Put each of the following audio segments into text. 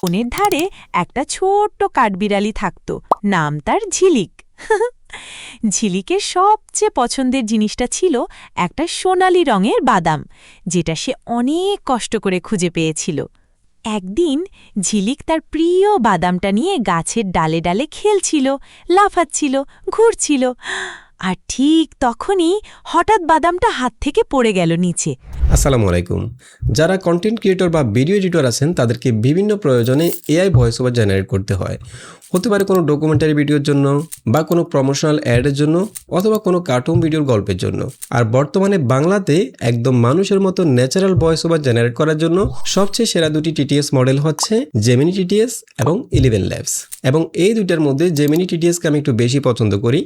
বনের ধারে একটা ছোট্ট কাঠবিড়ালি থাকত, নাম তার ঝিলিক। ঝিলিকের সবচেয়ে পছন্দের জিনিসটা ছিল একটা সোনালি রঙের বাদাম, যেটা সে অনেক কষ্ট করে খুঁজে পেয়েছিল। একদিন ঝিলিক তার প্রিয় বাদামটা নিয়ে গাছের ডালে ডালে খেলছিল, লাফাচ্ছিল, ঘুরছিল। আর ঠিক তখনই হঠাৎ বাদামটা হাত থেকে পড়ে গেল নিচে। আসসালামু আলাইকুম। যারা কন্টেন্ট ক্রিয়েটর বা ভিডিও এডিটর আছেন তাদেরকে বিভিন্ন প্রয়োজনে এআই ভয়েস ওভার জেনারেট করতে হয়। হতে পারে কোনো ডকুমেন্টারি ভিডিওর জন্য, বা কোনো প্রমোশনাল অ্যাডের জন্য, অথবা কোনো কার্টুন ভিডিওর গল্পের জন্য। আর বর্তমানে বাংলাতে একদম মানুষের মতো ন্যাচারাল ভয়েস ওভার জেনারেট করার জন্য সবচেয়ে সেরা দুটি টিটিএস মডেল হচ্ছে জেমিনি টিটিএস এবং 11 ল্যাবস। এবং এই দুইটার মধ্যে জেমিনি টিটিএসকে আমি একটু বেশি পছন্দ করি,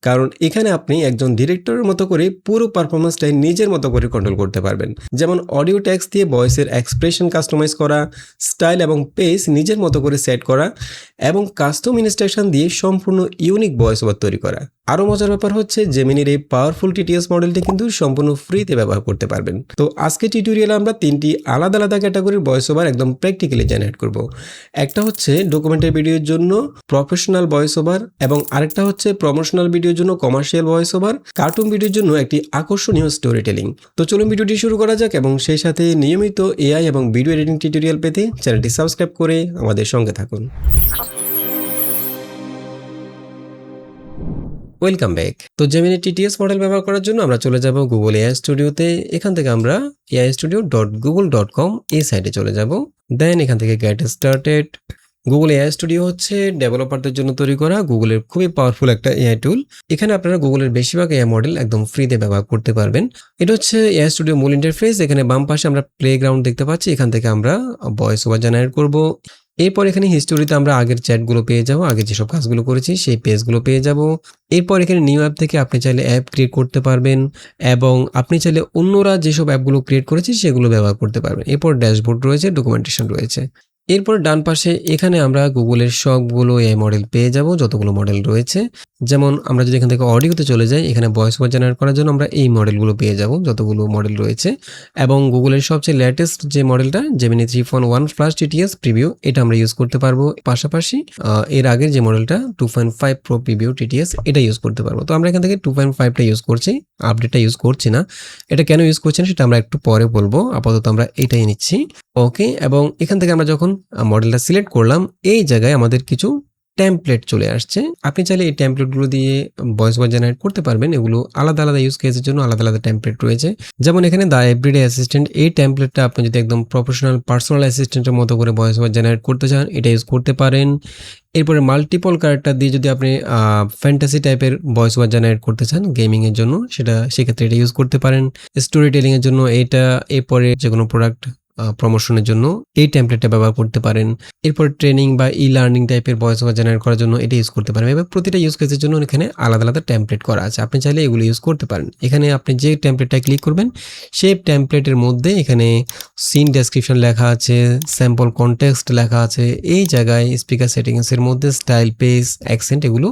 কারণ এখানে আপনি একজন ডিরেক্টরের মতো করে পুরো পারফরমেন্সটাই নিজের মতো করে কন্ট্রোল করতে পারবেন। যেমন অডিও ট্যাক্স দিয়ে ভয়েসের এক্সপ্রেশন কাস্টমাইজ করা, স্টাইল এবং পেস নিজের মতো করে সেট করা, এবং কাস্টম ইনস্ট্রাকশন দিয়ে সম্পূর্ণ ইউনিক ভয়েস ওভার তৈরি করা। আরও মজার ব্যাপার হচ্ছে জেমিনির এই পাওয়ারফুল টিটিএস মডেলটি কিন্তু সম্পূর্ণ ফ্রিতে ব্যবহার করতে পারবেন। তো আজকে টিউটোরিয়ালে আমরা তিনটি আলাদা আলাদা ক্যাটাগরির ভয়েস ওভার একদম প্র্যাকটিক্যালি জেনারেট করব। একটা হচ্ছে ডকুমেন্টারি ভিডিওর জন্য প্রফেশনাল ভয়েস ওভার, এবং আরেকটা হচ্ছে প্রমোশনাল ভিডিওর জন্য কমার্শিয়াল ভয়েস ওভার, কার্টুন ভিডিওর জন্য একটি আকর্ষণীয় স্টোরি টেলিং। তো চলুন ভিডিওটি শুরু করা যাক, এবং সেই সাথে নিয়মিত এআই এবং ভিডিও এডিটিং টিউটোরিয়াল পেতে চ্যানেলটি সাবস্ক্রাইব করে আমাদের সঙ্গে থাকুন। Welcome back. তো জেমিনি টিটিএস মডেল ব্যবহার করার জন্য আমরা চলে যাব গুগল এআই স্টুডিওতে। এখান থেকে আমরা aistudio.google.com এই সাইটে চলে যাব। দেন এখান থেকে get started. Google AI studio হচ্ছে ডেভেলপারদের জন্য তৈরি করা গুগলের খুবই পাওয়ারফুল একটা এআই টুল। এখানে আপনারা গুগলের বেশিরভাগ এআই মডেল একদম ফ্রিতে ব্যবহার করতে পারবেন। এটা হচ্ছে এআই স্টুডিও মূল ইন্টারফেস। এখানে বাম পাশে আমরা প্লেগ্রাউন্ড দেখতে পাচ্ছি, এখান থেকে আমরা ভয়েস ওভার জেনারেট করব। এরপর এখানে হিস্টোরিতে আমরা আগের চ্যাটগুলো পেয়ে যাব, আগে যেসব কাজগুলো করেছি সেই পেজগুলো পেয়ে যাব। এরপর এখানে নিউ অ্যাপ থেকে আপনি চাইলে অ্যাপ ক্রিয়েট করতে পারবেন, এবং আপনি চাইলে অন্যরা যেসব অ্যাপগুলো ক্রিয়েট করেছে সেগুলো ব্যবহার করতে পারবেন। এরপর ড্যাশবোর্ড রয়েছে, ডকুমেন্টেশন রয়েছে। এরপর ডান পাশে এখানে আমরা গুগলের সবগুলো এআই মডেল পেয়ে যাব, যতগুলো মডেল রয়েছে। যেমন আমরা যদি এখান থেকে অডিওতে চলে যাই, এখানে ভয়েস ওভার জেনারেট করার জন্য আমরা এই মডেলগুলো পেয়ে যাব, যতগুলো মডেল রয়েছে। এবং গুগলের সবচেয়ে লেটেস্ট যে মডেলটা জেমিনি 3.1 প্লাস টিটিএস প্রিভিউ, এটা আমরা ইউজ করতে পারবো। পাশাপাশি এর আগের যে মডেলটা 2.5 প্রো প্রিভিউ টিটিএস, এটা ইউজ করতে পারবো। তো আমরা এখান থেকে 2.5টা ইউজ করছি, আপডেটটা ইউজ করছি না। এটা কেন ইউজ করছি না সেটা আমরা একটু পরে বলবো, আপাতত আমরা এটাই নিচ্ছি। ওকে, এবং এখান থেকে আমরা যখন মডেলটা সিলেক্ট করলাম, এই জায়গায় আমাদের কিছু টেমপ্লেট চলে আসছে। আপনি চাইলে এই টেমপ্লেটগুলো দিয়ে ভয়েস ওভার জেনারেট করতে পারবেন। এগুলো আলাদা আলাদা ইউজ কেসের জন্য আলাদা আলাদা টেমপ্লেট রয়েছে। যেমন এখানে দ্য এভরিডে অ্যাসিস্ট্যান্ট, এই টেমপ্লেটটা আপনি যদি একদম প্রফেশনাল পার্সোনাল অ্যাসিস্ট্যান্টের মতো করে ভয়েস ওভার জেনারেট করতে চান, এটা ইউজ করতে পারেন। এরপরে মাল্টিপল ক্যারেক্টার দিয়ে যদি আপনি ফ্যান্টাসি টাইপের ভয়েস ওভার জেনারেট করতে চান গেমিংয়ের জন্য, সেক্ষেত্রে এটা ইউজ করতে পারেন। স্টোরি টেলিংয়ের জন্য এটা, এরপরে যে কোনো প্রোডাক্ট প্রমোশনের জন্য এই টেমপ্লেটটা ব্যবহার করতে পারেন। এরপর ট্রেনিং বা ই লার্নিং টাইপের ভয়েস ওভার জেনারেট করার জন্য এটা ইউজ করতে পারেন। এবার প্রতিটা ইউজ কেসের জন্য এখানে আলাদা আলাদা টেমপ্লেট করা আছে, আপনি চাইলে এগুলো ইউজ করতে পারেন। এখানে আপনি যে টেমপ্লেটটা ক্লিক করবেন, সেই টেমপ্লেটের মধ্যে এখানে সিন ডেসক্রিপশন লেখা আছে, স্যাম্পল কনটেক্সট লেখা আছে। এই জায়গায় স্পিকার সেটিংসের মধ্যে স্টাইল, পেস, অ্যাকসেন্ট এগুলো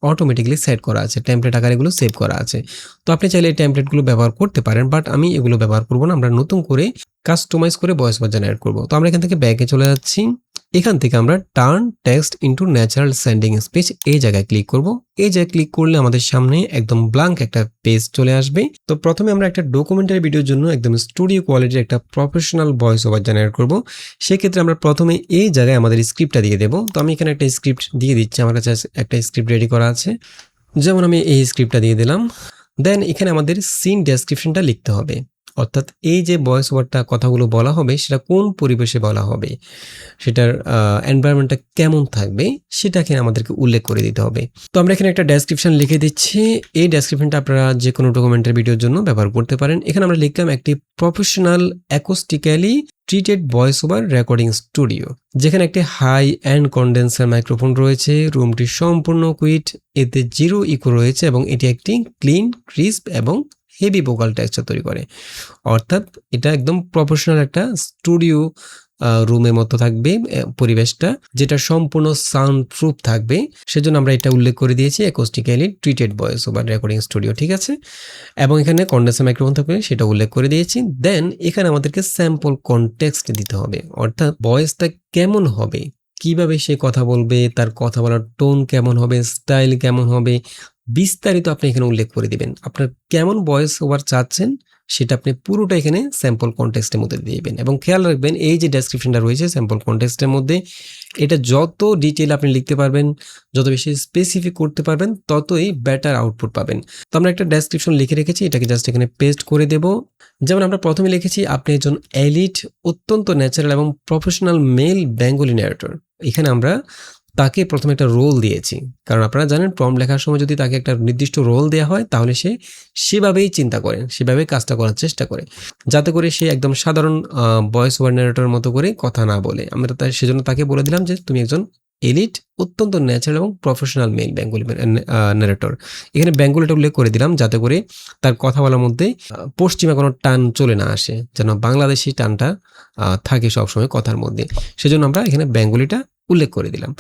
অটোমেটিক্যালি সেট করা আছে, টেমপ্লেট আকারে এগুলো সেভ করা আছে। তো আপনি চাইলে এই টেমপ্লেটগুলো ব্যবহার করতে পারেন, বাট আমি এগুলো ব্যবহার করব না। আমরা নতুন করে কাস্টমাইজ করে ভয়েস ওভার জেনারেট করব। তো আমরা এখান থেকে ব্যাকে চলে যাচ্ছি। এখান থেকে আমরা turn text into natural sounding speech এই জায়গায় ক্লিক করব। এই জায়গায় ক্লিক করলে আমাদের সামনে একদম ব্ল্যাঙ্ক একটা পেজ চলে আসবে। তো প্রথমে আমরা একটা ডকুমেন্টারি ভিডিওর জন্য একদম স্টুডিও কোয়ালিটির একটা প্রফেশনাল ভয়েস ওভার জেনারেট করব। সেক্ষেত্রে আমরা প্রথমে এই জায়গায় আমাদের স্ক্রিপ্টটা দিয়ে দেবো। তো আমি এখানে একটা স্ক্রিপ্ট দিয়ে দিচ্ছি, আমার কাছে একটা স্ক্রিপ্ট রেডি করা আছে। যেমন আমি এই স্ক্রিপ্টটা দিয়ে দিলাম। দেন এখানে আমাদের সিন ডেসক্রিপশনটা লিখতে হবে, অর্থাৎ এই যে ভয়েস ওভারটা কথাগুলো বলা হবে সেটা কোন পরিবেশে বলা হবে, সেটার এনভায়রনমেন্টটা কেমন থাকবে সেটা এখানে আমাদেরকে উল্লেখ করে দিতে হবে। তো আমরা এখানে একটা ডেসক্রিপশন লিখে দিচ্ছি। এই ডেসক্রিপশনটা আপনারা যে কোনো ডকুমেন্টারি ভিডিওর জন্য ব্যবহার করতে পারেন। এখানে আমরা লিখলাম একটি professional acoustically treated voice over recording studio, যেখানে একটি হাই অ্যান্ড কন্ডেন্সার মাইক্রোফোন রয়েছে। রুমটি সম্পূর্ণ কুইট, এতে জিরো ইকো রয়েছে, এবং এটি একটি ক্লিন, ক্রিস্প এবং হেভি ভোকাল টেক্সচার তৈরি করে। অর্থাৎ এটা একদম প্রফেশনাল একটা স্টুডিও রুমের মতো থাকবে পরিবেশটা, যেটা সম্পূর্ণ সাউন্ড প্রুফ থাকবে। সেজন্য আমরা এটা উল্লেখ করে দিয়েছি acoustically treated voice over recording studio, ঠিক আছে। এবং এখানে কন্ডেন্সার মাইক্রোফোন থাকবে, সেটা উল্লেখ করে দিয়েছি। দেন এখানে আমাদেরকে স্যাম্পল কনটেক্সট দিতে হবে, অর্থাৎ ভয়েসটা কেমন হবে, কিভাবে সে কথা বলবে, তার কথা বলার টোন কেমন হবে, স্টাইল কেমন হবে, বিস্তারিত আপনি এখানে উল্লেখ করে দিবেন। আপনার কেমন ভয়েস ওভার চাচ্ছেন সেটা আপনি পুরোটা এখানে স্যাম্পল কনটেক্সটের মধ্যে দিয়ে দিবেন। এবং খেয়াল রাখবেন এই যে ডেসক্রিপশনটা রয়েছে স্যাম্পল কনটেক্সটের মধ্যে, এটা যত ডিটেল আপনি লিখতে পারবেন, যত বেশি স্পেসিফিক করতে পারবেন, ততই বেটার আউটপুট পাবেন। তো আমরা একটা ডেসক্রিপশন লিখে রেখেছি, এটাকে জাস্ট এখানে পেস্ট করে দেব। যেমন আমরা প্রথমে লিখেছি আপনি একজন এলিট, অত্যন্ত ন্যাচারাল এবং প্রফেশনাল মেল বেঙ্গলি ন্যারেটর। এখানে আমরা তাকে প্রথমে একটা রোল দিয়েছি, কারণ আপনারা জানেন প্রম্পট লেখার সময় যদি তাকে একটা নির্দিষ্ট রোল দেওয়া হয় তাহলে সে সেভাবেই চিন্তা করে, সেভাবেই কাজটা করার চেষ্টা করে, যাতে করে সে একদম সাধারণ ভয়েস ওভার ন্যারেটরের মতো করে কথা না বলে। আমরা সেজন্য তাকে বলে দিলাম যে তুমি একজন এলিট, অত্যন্ত ন্যাচারাল এবং প্রফেশনাল মেল বেঙ্গলি ন্যারেটর। এখানে বেঙ্গলিটা উল্লেখ করে দিলাম যাতে করে তার কথা বলার মধ্যে পশ্চিমা কোনো টান চলে না আসে, যেন বাংলাদেশি টানটা থাকে সবসময় কথার মধ্যে। সেজন্য আমরা এখানে বেঙ্গলিটা উল্লেখ করে দিলাম।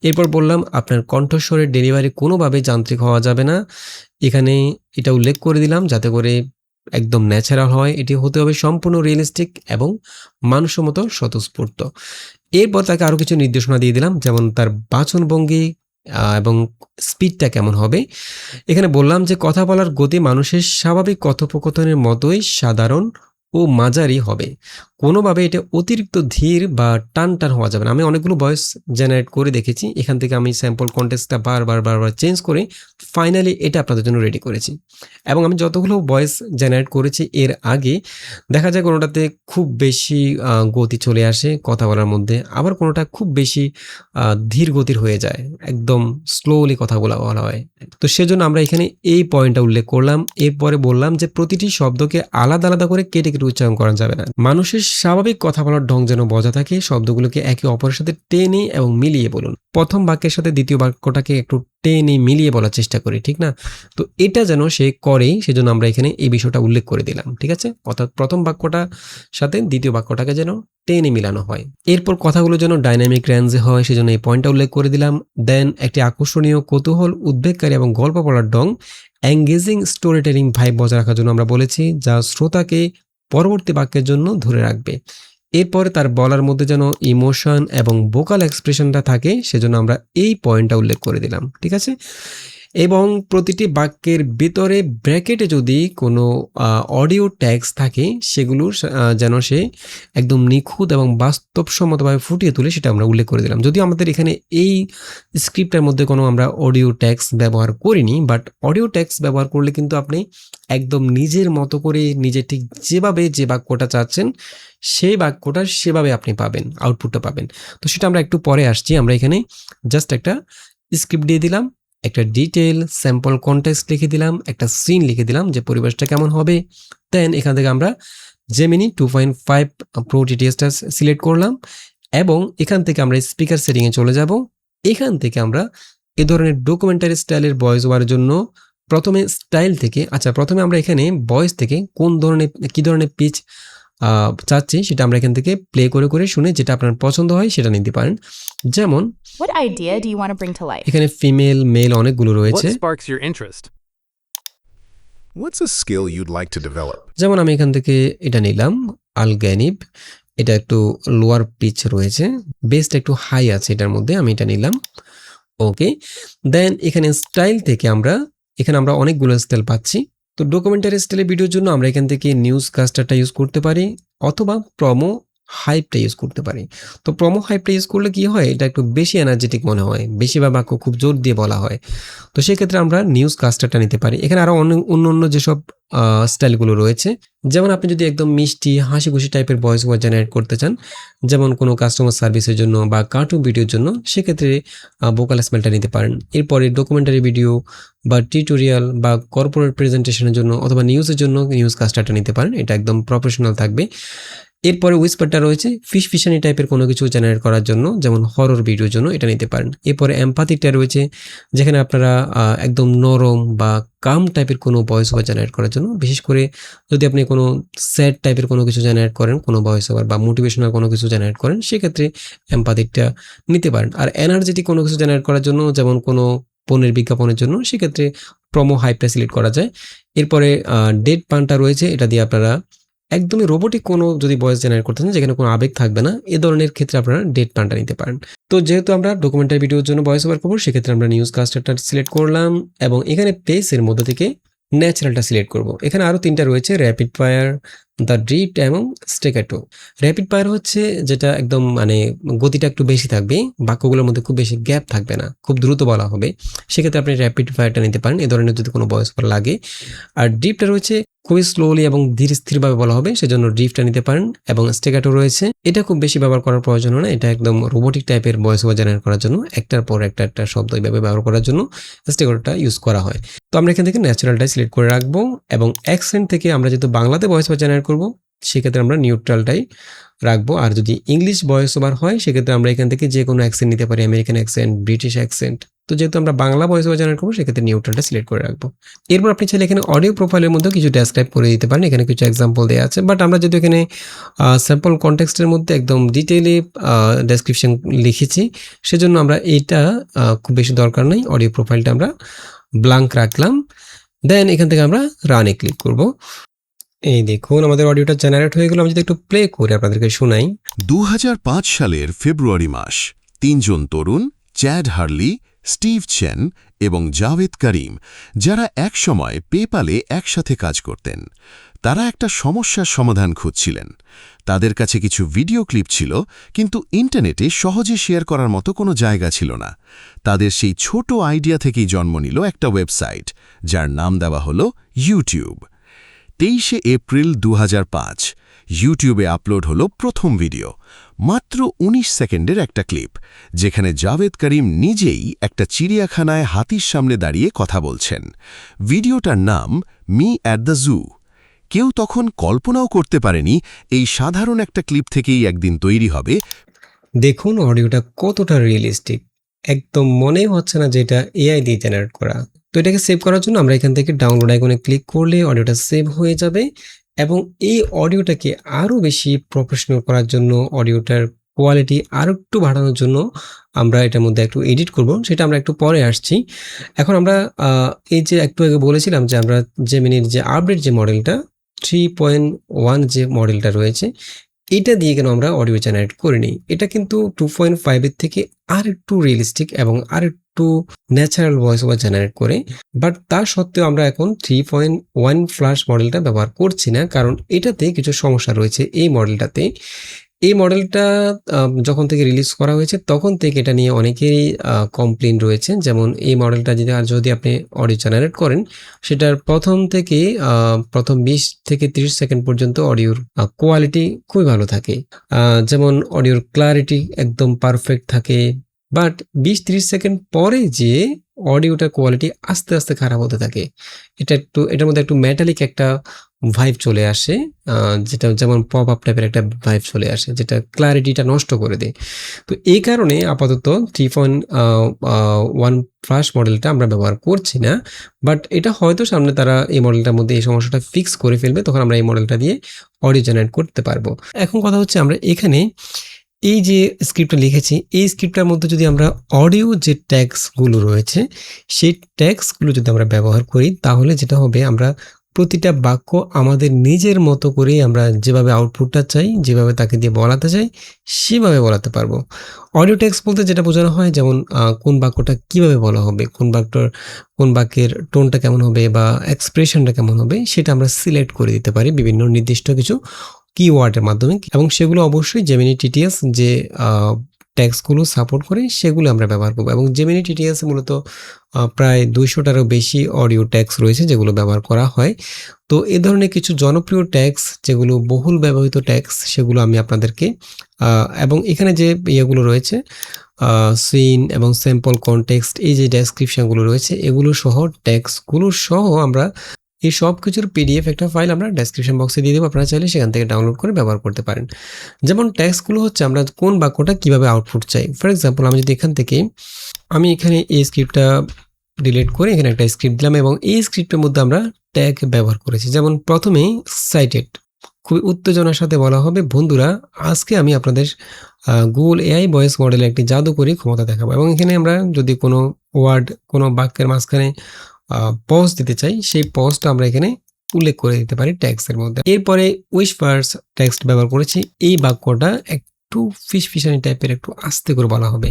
এরপর বললাম আপনার কণ্ঠস্বরের ডেলিভারি কোনোভাবে যান্ত্রিক হওয়া যাবে না, এখানে এটা উল্লেখ করে দিলাম যাতে করে একদম ন্যাচারাল হয়। এটি হতে হবে সম্পূর্ণ রিয়েলিস্টিক এবং মানসম্মত, স্বতঃস্ফূর্ত। এরপর তাকে আরও কিছু নির্দেশনা দিয়ে দিলাম, যেমন তার বাচনভঙ্গি এবং স্পিডটা কেমন হবে। এখানে বললাম যে কথা বলার গতি মানুষের স্বাভাবিক কথোপকথনের মতোই সাধারণ ও মাঝারি হবে, কোনোভাবে এটা অতিরিক্ত ধীর বা টান টান হওয়া যাবে না। আমি অনেকগুলো ভয়েস জেনারেট করে দেখেছি, এখান থেকে আমি স্যাম্পল কন্টেক্সটটা বারবার চেঞ্জ করে ফাইনালি এটা আপনাদের জন্য রেডি করেছি। এবং আমি যতগুলো ভয়েস জেনারেট করেছি এর আগে দেখা যায় কোনোটাতে খুব বেশি গতি চলে আসে কথা বলার মধ্যে, আবার কোনোটা খুব বেশি ধীর গতির হয়ে যায়, একদম স্লোলি কথা বলা হয়। তো সেজন্য আমরা এখানে এই পয়েন্টটা উল্লেখ করলাম। এরপরে বললাম যে প্রতিটি শব্দকে আলাদা আলাদা করে কেটে কেটে উচ্চারণ করা যাবে না, মানুষের স্বাভাবিক কথা বলার ঢং যেন বজায় থাকে, শব্দগুলোকে একে অপরের সাথে টেনে এবং মিলিয়ে বলুন। প্রথম বাক্যের সাথে দ্বিতীয় বাক্যটাকে একটু টেনে মিলিয়ে বলার চেষ্টা করি, ঠিক না? তো এটা যেন সে করেই, সেজন্য আমরা এখানে এই বিষয়টা উল্লেখ করে দিলাম, ঠিক আছে। অর্থাৎ প্রথম বাক্যটার সাথে দ্বিতীয় বাক্যটাকে যেন টেনে মিলানো হয়। এরপর কথাগুলো যেন ডাইনামিক রেঞ্জে হয়, সেজন্য এই পয়েন্টটা উল্লেখ করে দিলাম। দেন একটি আকর্ষণীয়, কৌতূহল, উদ্বেগকারী এবং গল্প বলার ঢং, এঙ্গেজিং স্টোরি টেলিং ভাইব বজায় রাখার জন্য আমরা বলেছি, যা শ্রোতাকে পরবর্তী বাক্যের জন্য ধরে রাখবে। এরপরে তার বলার মধ্যে যেন ইমোশন এবং ভোকাল এক্সপ্রেশনটা থাকে, সেজন্য আমরা এই পয়েন্টটা উল্লেখ করে দিলাম, ঠিক আছে। এবং প্রতিটি বাক্যের ভিতরে ব্র্যাকেটে যদি কোনো অডিও ট্যাগস থাকে সেগুলো যেন সে একদম নিখুঁত এবং বাস্তবসম্মতভাবে ফুটিয়ে তুলে, সেটা আমরা উল্লেখ করে দিলাম। যদিও আমাদের এখানে এই স্ক্রিপ্টের মধ্যে কোনো আমরা অডিও ট্যাগস ব্যবহার করিনি, বাট অডিও ট্যাগস ব্যবহার করলে কিন্তু আপনি একদম নিজের মতো করে নিজে ঠিক যেভাবে যে বাক্যটা চাচ্ছেন সেই বাক্যটা সেভাবে আপনি পাবেন, আউটপুটটা পাবেন। তো সেটা আমরা একটু পরে আসছি। আমরা এখানে জাস্ট একটা স্ক্রিপ্ট দিয়ে দিলাম, একটা ডিটেল স্যাম্পল কনটেক্সট লিখে দিলাম, একটা সিন লিখে দিলাম যে পরিবেশটা কেমন হবে। দেন এখান থেকে আমরা জেমিনি 2.5 প্রো টিটিএসটা সিলেক্ট করলাম এবং এখান থেকে আমরা স্পিকার সেটিংয়ে চলে যাব। এখান থেকে আমরা এ ধরনের ডকুমেন্টারি স্টাইলের ভয়েস ওভারের জন্য প্রথমে স্টাইল থেকে, প্রথমে আমরা এখানে ভয়েস থেকে কি ধরনের পিচ চাচ্ছি সেটা আমরা এখান থেকে প্লে করে করে শুনে যেটা আপনার পছন্দ হয় সেটা নিতে পারেন। যেমন What idea do you want to bring to life? এখানে ফিমেল, মেল অনেকগুলো রয়েছে। What sparks your interest? What's a skill you'd like to develop? যেমন আমি এখান থেকে এটা নিলাম আলগ্যানিব, এটা একটু লোয়ার পিচ রয়েছে, বেসটা একটু হাই আছে এটার মধ্যে, আমি এটা নিলাম। ওকে, দেন এখানে স্টাইল থেকে এখানে আমরা অনেকগুলো স্টাইল পাচ্ছি। তো ডকুমেন্টারি স্টাইলের ভিডিওর জন্য আমরা এখান থেকে নিউজ কাস্টারটা ইউজ করতে পারি অথবা প্রমো হাইপটা ইউজ করতে পারি। তো প্রমো হাইপটা ইউজ করলে কি হয়, এটা একটু বেশি এনার্জেটিক মনে হয়, বেশিরভাগ বাক্য খুব জোর দিয়ে বলা হয়। তো সেক্ষেত্রে আমরা নিউজ কাস্টারটা নিতে পারি। এখানে আরও অন্য যেসব স্টাইলগুলো রয়েছে, যেমন আপনি যদি একদম মিষ্টি হাসি খুশি টাইপের ভয়েস ওভার জেনারেট করতে চান, যেমন কোনো কাস্টমার সার্ভিসের জন্য বা কার্টুন ভিডিওর জন্য, সেক্ষেত্রে ভোকাল স্মেলটা নিতে পারেন। এরপরে ডকুমেন্টারি ভিডিও বা টিউটোরিয়াল বা কর্পোরেট প্রেজেন্টেশনের জন্য অথবা নিউজের জন্য নিউজ কাস্টারটা নিতে পারেন, এটা একদম প্রফেশনাল থাকবে। এরপরে উইসপারটা রয়েছে ফিশানি টাইপের কোনো কিছু জেনারেট করার জন্য, যেমন হরর ভিডিওর জন্য এটা নিতে পারেন। এরপরে এমপ্যাথিকটা রয়েছে, যেখানে আপনারা একদম নরম বা কাম টাইপের কোনো ভয়েস ওভার জেনারেট করার জন্য, বিশেষ করে যদি আপনি কোনো স্যাড টাইপের কোনো কিছু জেনারেট করেন, কোনো ভয়েস ওভার বা মোটিভেশনাল কোনো কিছু জেনারেট করেন, সেক্ষেত্রে এমপ্যাথিকটা নিতে পারেন। আর এনার্জেটিক কোনো কিছু জেনারেট করার জন্য, যেমন কোনো পণ্যের বিজ্ঞাপনের জন্য, সেক্ষেত্রে প্রোমো হাইপটা সিলেক্ট করা যায়। এরপরে ডেড পানটা রয়েছে, এটা দিয়ে আপনারা একদমই রোবোটিক কোনো যদি ভয়েস জেনারেট করতে চান, যেখানে কোনো আবেগ থাকবে না, এ ধরনের ক্ষেত্রে আপনারা ডেড পানটা নিতে পারেন। তো যেহেতু আমরা ডকুমেন্টারি ভিডিওর জন্য ভয়েস ওভার করবো, সেক্ষেত্রে আমরা নিউজ কাস্টারটা সিলেক্ট করলাম এবং এখানে পেসের মধ্যে থেকে ন্যাচারালটা সিলেক্ট করব। এখানে আরও 3টা রয়েছে, র্যাপিড ফায়ার, দ্য ড্রিফট এবং স্টেকাটো। র্যাপিড ফায়ার হচ্ছে যেটা একদম মানে গতিটা একটু বেশি থাকবে, বাক্যগুলোর মধ্যে খুব বেশি গ্যাপ থাকবে না, খুব দ্রুত বলা হবে, সেক্ষেত্রে আপনি র্যাপিড ফায়ারটা নিতে পারেন এ ধরনের যদি কোনো ভয়েস ওভার লাগে। আর ড্রিফটটা রয়েছে খুবই স্লোলি এবং ধীর স্থিরভাবে বলা হবে, সেজন্য ড্রিফটটা নিতে পারেন। এবং স্টেকাটো রয়েছে, এটা খুব বেশি ব্যবহার করার প্রয়োজন হয় না, এটা একদম রোবোটিক টাইপের ভয়েস ওভার জেনারেট করার জন্য, একটার পর একটা শব্দ এইভাবে ব্যবহার করার জন্য স্টেকাটোটা ইউজ করা হয়। তো আমরা এখান থেকে ন্যাচারালটাই সিলেক্ট করে রাখবো এবং অ্যাকসেন্ট থেকে আমরা যেহেতু বাংলাতে ভয়েস ওভার জেনারেট করবো, সেক্ষেত্রে আমরা নিউট্রালটাই রাখবো। আর যদি ইংলিশ ভয়েস ওভার হয়, সেক্ষেত্রে আমরা এখান থেকে যে কোনো অ্যাকসেন্ট নিতে পারি, আমেরিকান অ্যাকসেন্ট, ব্রিটিশ অ্যাকসেন্ট। তো যেহেতু আমরা বাংলা ভয়েস ওভার জেনারেট করবো, সেক্ষেত্রে নিউট্রালটা সিলেক্ট করে রাখবো। এরপর আপনি চাইলে এখানে অডিও প্রোফাইলের মধ্যে কিছু ডেসক্রাইব করে দিতে পারেন, এখানে কিছু এক্সাম্পল দেওয়া আছে, বাট আমরা যেহেতু এখানে স্যাম্পল কনটেক্সটের মধ্যে একদম ডিটেইলে ডেসক্রিপশন লিখেছি, সেজন্য আমরা এইটা খুব বেশি দরকার নেই, অডিও প্রোফাইলটা আমরা ব্ল্যাঙ্ক রাখলাম। দেন এখান থেকে আমরা রানে ক্লিক করব। এই দেখুন আমাদের অডিওটা জেনারেট হয়ে গেল। আমি যদি একটু প্লে করে আপনাদেরকে শোনাই। 2005 সালের ফেব্রুয়ারি মাস, 3 জন তরুণ, চ্যাড হার্লি, স্টিভ চেন এবং জাভেদ করিম, যারা একসময় পেপ্যালে একসাথে কাজ করতেন, তারা একটা সমস্যার সমাধান খুঁজছিলেন। তাদের কাছে কিছু ভিডিও ক্লিপ ছিল, কিন্তু ইন্টারনেটে সহজে শেয়ার করার মতো কোনো জায়গা ছিল না। তাদের সেই ছোট আইডিয়া থেকেই জন্ম নিল একটা ওয়েবসাইট, যার নাম দেওয়া হলো ইউটিউব। 23 এপ্রিল 2005 ইউটিউবে আপলোড হলো প্রথম ভিডিও, মাত্র 19 সেকেন্ডের একটা ক্লিপ, যেখানে জাভেদ করিম নিজেই একটা চিড়িয়াখানায় হাতির সামনে দাঁড়িয়ে কথা বলছেন। ভিডিওটার নাম মি অ্যাট দ্য জু। কেউ তখন কল্পনাও করতে পারেনি এই সাধারণ একটা ক্লিপ থেকেই একদিন তৈরি হবে। দেখুন অডিওটা কতটা রিয়েলিস্টিক, একদম মনেই হচ্ছে না যে এটা এআই দিয়ে জেনারেট করা। তো এটাকে সেভ করার জন্য আমরা এখান থেকে ডাউনলোড আইকনে ক্লিক করলে অডিওটা সেভ হয়ে যাবে এবং এই অডিওটাকে আরও বেশি প্রফেশনাল করার জন্য, অডিওটার কোয়ালিটি আরও একটু বাড়ানোর জন্য আমরা এটার মধ্যে একটু এডিট করব, সেটা আমরা একটু পরে আসছি। এখন আমরা এই যে একটু আগে বলেছিলাম যে আমরা জেমিনির যে আপডেট যে মডেলটা 3.1 যে মডেলটা রয়েছে, এটা দিয়ে কেন আমরা অডিও জেনারেট করে নিই। এটা কিন্তু 2.5 এর থেকে আর একটু রিয়েলিস্টিক এবং আর একটু ন্যাচারাল ভয়েস ওভার জেনারেট করে। বাট তা সত্ত্বেও আমরা এখন 3.1 ফ্ল্যাশ মডেলটা ব্যবহার করছি না, কারণ এটাতে কিছু সমস্যা রয়েছে। এই মডেলটাতে, এই মডেলটা যখন থেকে রিলিজ করা হয়েছে তখন থেকে এটা নিয়ে অনেকেরই কমপ্লেন রয়েছে। যেমন এই মডেলটা যদি আপনি অডিও জেনারেট করেন, সেটার প্রথম 20 থেকে 30 সেকেন্ড পর্যন্ত অডিওর কোয়ালিটি খুবই ভালো থাকে, যেমন অডিওর ক্লারিটি একদম পারফেক্ট থাকে। বাট 20-30 সেকেন্ড পরে যে অডিওটার কোয়ালিটি আস্তে আস্তে খারাপ হতে থাকে, এটার মধ্যে একটু মেটালিক একটা ভাইব চলে আসে, যেটা যেমন পপ আপ টাইপের একটা ভাইব চলে আসে, যেটা ক্লারিটিটা নষ্ট করে দেয়। তো এই কারণে আপাতত 3.1 ফ্ল্যাশ মডেলটা আমরা ব্যবহার করছি না। বাট এটা হয়তো সামনে তারা এই মডেলটার মধ্যে এই সমস্যাটা ফিক্স করে ফেলবে, তখন আমরা এই মডেলটা দিয়ে অডিও জেনারেট করতে পারবো। এখন কথা হচ্ছে, আমরা এখানে এই যে স্ক্রিপ্টটা লিখেছি, এই স্ক্রিপ্টটার মধ্যে যদি আমরা অডিও যে ট্যাগসগুলো রয়েছে, সেই ট্যাগসগুলো যদি আমরা ব্যবহার করি, তাহলে যেটা হবে, আমরা প্রতিটা বাক্য আমাদের নিজের মতো করেই আমরা যেভাবে আউটপুটটা চাই, যেভাবে তাকে দিয়ে বলাতে চাই, সেভাবে বলাতে পারবো। অডিও ট্যাগস বলতে যেটা বোঝানো হয়, যেমন কোন বাক্যটা কিভাবে বলা হবে, কোন বাক্যের টোনটা কেমন হবে বা এক্সপ্রেশনটা কেমন হবে, সেটা আমরা সিলেক্ট করে দিতে পারি বিভিন্ন নির্দিষ্ট কিছু কিওয়ার্ডের মাধ্যমে, এবং সেগুলো অবশ্যই জেমিনি টিটিএস যে ট্যাগসগুলো সাপোর্ট করে সেগুলো আমরা ব্যবহার করবো। এবং জেমিনি টিটিএস মূলত প্রায় 200টারও বেশি অডিও ট্যাগস রয়েছে যেগুলো ব্যবহার করা হয়। তো এ ধরনের কিছু জনপ্রিয় ট্যাগস, যেগুলো বহুল ব্যবহৃত ট্যাগস, সেগুলো আমি আপনাদেরকে এবং এখানে যে ইয়েগুলো রয়েছে, সিন এবং স্যাম্পল কনটেক্সট, এই যে ডেসক্রিপশনগুলো রয়েছে, এগুলো সহ ট্যাগসগুলো সহ আমরা এই সব কিছুর পিডিএফ একটা ফাইল আমরা ডেসক্রিপশন বক্সে দিয়ে দেবো, আপনারা চাইলে সেখান থেকে ডাউনলোড করে ব্যবহার করতে পারেন। যেমন ট্যাক্সগুলো হচ্ছে আমরা কোন বাক্যটা কীভাবে আউটপুট চাই। ফর এক্সাম্পল আমি যদি এখান থেকে এখানে এই স্ক্রিপ্টটা ডিলিট করে এখানে একটা স্ক্রিপ্ট দিলাম এবং এই স্ক্রিপ্টের মধ্যে আমরা ট্যাগ ব্যবহার করেছি। যেমন প্রথমেই সাইটেড, খুবই উত্তেজনার সাথে বলা হবে, বন্ধুরা আজকে আমি আপনাদের গুগল এআই ভয়েস মডেলের একটি জাদুকরী ক্ষমতা দেখাবো। এবং এখানে আমরা যদি কোনো ওয়ার্ড, কোনো বাক্যের মাঝখানে পজ দিতে চাই, সেই পজটা আমরা এখানে উল্লেখ করে দিতে পারি ট্যাক্সের মধ্যে। এরপরে উইশপার্স টেক্সট ব্যবহার করেছি, এই বাক্যটা একটু ফিসফিসানি টাইপের, একটু আস্তে করে বলা হবে।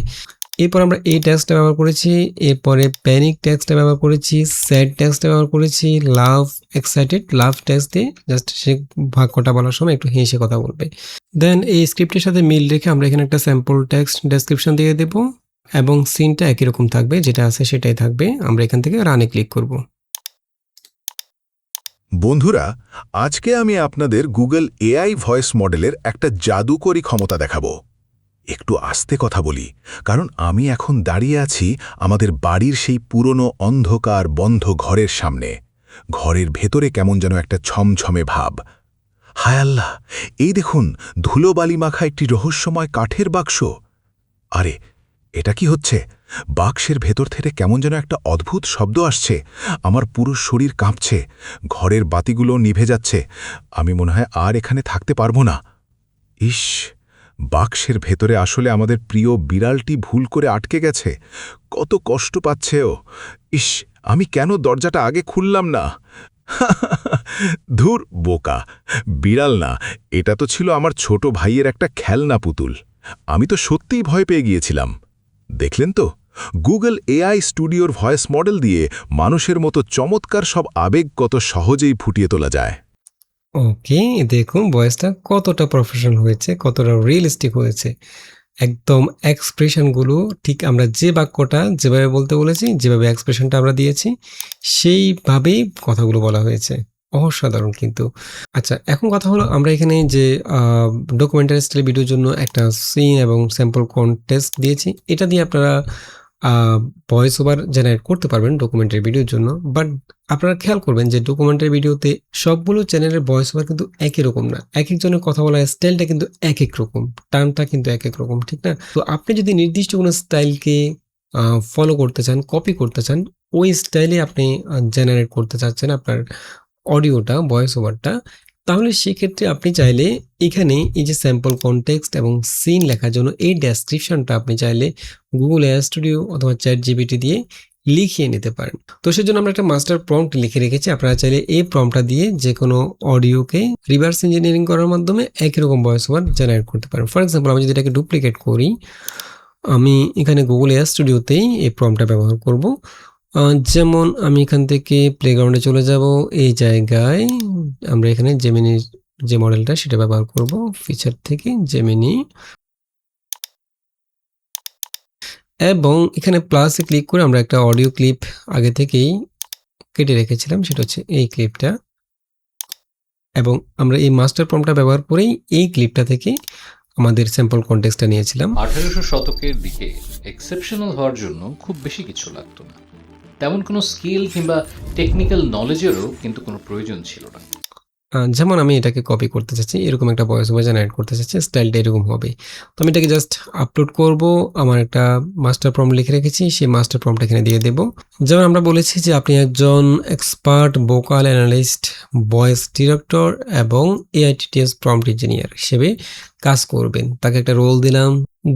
এরপর আমরা এই টেক্সটটা ব্যবহার করেছি, এরপরে প্যানিক টেক্সটটা ব্যবহার করেছি, স্যাড টেক্সটটা ব্যবহার করেছি, লাভ, এক্সাইটেড, লাভ টেক্সট দিয়ে জাস্ট সে বাক্যটা বলার সময় একটু হেসে কথা বলবে। দেন এই স্ক্রিপ্টের সাথে মিল রেখে আমরা এখানে একটা স্যাম্পল টেক্সট ডেসক্রিপশন দিয়ে দেবো এবং সিনটা একই রকম থাকবে, যেটা আছে সেটাই থাকবে। আমরা এখান থেকে রানে ক্লিক করব। বন্ধুরা, আজকে আমি আপনাদের গুগল এআই ভয়েস মডেলের একটা জাদুকরী ক্ষমতা দেখাবো। একটু আস্তে কথা বলি, কারণ আমি এখন দাঁড়িয়ে আছি আমাদের বাড়ির সেই পুরনো অন্ধকার বন্ধ ঘরের সামনে। ঘরের ভেতরে কেমন যেন একটা ছমছমে ভাব। হায় আল্লাহ, এই দেখুন ধুলোবালি মাখা একটি রহস্যময় কাঠের বাক্স। আরে এটা কি হচ্ছে? বাক্সের ভেতর থেকে কেমন যেন একটা অদ্ভুত শব্দ আসছে। আমার পুরো শরীর কাঁপছে, ঘরের বাতিগুলো নিভে যাচ্ছে। আমি মনে হয় আর এখানে থাকতে পারবো না। ইস, বাক্সের ভেতরে আসলে আমাদের প্রিয় বিড়ালটি ভুল করে আটকে গেছে। কত কষ্ট পাচ্ছে ও। ইস, আমি কেন দরজাটা আগে খুললাম না? ধুর বোকা, বিড়াল না, এটা তো ছিল আমার ছোট ভাইয়ের একটা খেলনা পুতুল। আমি তো সত্যিই ভয় পেয়ে গিয়েছিলাম। দেখলেন তো, গুগল এআই স্টুডিওর ভয়েস মডেল দিয়ে মানুষের মতো চমৎকার সব আবেগ কত সহজেই ফুটিয়ে তোলা যায়। ওকে, দেখুন ভয়েসটা কতটা প্রফেশনাল হয়েছে, কতটা রিয়েলিস্টিক হয়েছে। একদম এক্সপ্রেশনগুলো ঠিক আমরা যে বাক্যটা যেভাবে বলতে বলেছি, যেভাবে এক্সপ্রেশনটা আমরা দিয়েছি, সেইভাবেই কথাগুলো বলা হয়েছে। অসাধারণ কিন্তু। আচ্ছা, এখন কথা হলো আমরা এখানে যে ডকুমেন্টারি স্টাইল ভিডিওর জন্য একটা সিন এবং স্যাম্পল কন্টেস্ট দিয়েছি, এটা দিয়ে আপনারা ভয়েস ওভার জেনারেট করতে পারবেন ডকুমেন্টারি ভিডিওর জন্য। বাট আপনারা খেয়াল করবেন যে ডকুমেন্টারি ভিডিওতে সবগুলো চ্যানেলের ভয়েস ওভার কিন্তু একই রকম না। এক একজনের কথা বলার স্টাইলটা কিন্তু এক এক রকম, টার্মটা কিন্তু এক এক রকম, ঠিক না? তো আপনি যদি নির্দিষ্ট কোনো স্টাইলকে ফলো করতে চান, কপি করতে চান, ওই স্টাইলে আপনি জেনারেট করতে চাচ্ছেন আপনার অডিওটা, ভয়েস ওভারটা, তাহলে সেক্ষেত্রে আপনি চাইলে এখানে এই যে স্যাম্পল কনটেক্সট এবং সিন লেখার জন্য এই ডেসক্রিপশনটা আপনি চাইলে গুগল এআই স্টুডিও অথবা চ্যাটজিপিটি দিয়ে লিখিয়ে নিতে পারেন। তো সেজন্য আমরা একটা মাস্টার প্রম্পট লিখে রেখেছি। আপনারা চাইলে এই প্রম্পটটা দিয়ে যে কোনো অডিওকে রিভার্স ইঞ্জিনিয়ারিং করার মাধ্যমে একই রকম ভয়েস ওভার জেনারেট করতে পারেন। ফর এক্সাম্পল আমি যদি এটাকে ডুপ্লিকেট করি, আমি এখানে গুগল এআই স্টুডিওতেই এই প্রম্পটটা ব্যবহার করব। যেমন আমি এখান থেকে প্লেগ্রাউন্ডে চলে যাব, এই জায়গায় আমরা এখানে জেমিনির যে মডেলটা সেটা ব্যবহার করব, ফিচার থেকে জেমিনি, এবং এখানে প্লাসে ক্লিক করে আমরা একটা অডিও ক্লিপ আগে থেকেই কেটে রেখেছিলাম, সেটা হচ্ছে এই ক্লিপটা, এবং আমরা এই মাস্টার প্রম্পটটা ব্যবহার করেই এই ক্লিপটা থেকে আমাদের স্যাম্পল কনটেক্সটটা নিয়েছিলাম। 1800 শতকের দিকে এক্সেপশনাল হওয়ার জন্য খুব বেশি কিছু লাগতো না, তেমন কোনো স্কিল কিংবা টেকনিক্যাল নলেজেরও কিন্তু কোনো প্রয়োজন ছিল না। যেমন আমি এটাকে কপি করতে চাচ্ছি, এরকম একটা ভয়েস ওভার জেনারেট করতে চাচ্ছি, স্টাইলটা এরকম হবে। তো আমি এটাকে জাস্ট আপলোড করব, আমার একটা মাস্টার প্রম্পট লিখে রেখেছি, সেই মাস্টার প্রম্পট এখানে দিয়ে দেব। যেমন আমরা বলেছি যে আপনি একজন expert vocal analyst, voice director এবং এআইটিটিএস প্রম্পট ইঞ্জিনিয়ার হিসেবে কাজ করবেন, তাকে একটা রোল দিলাম।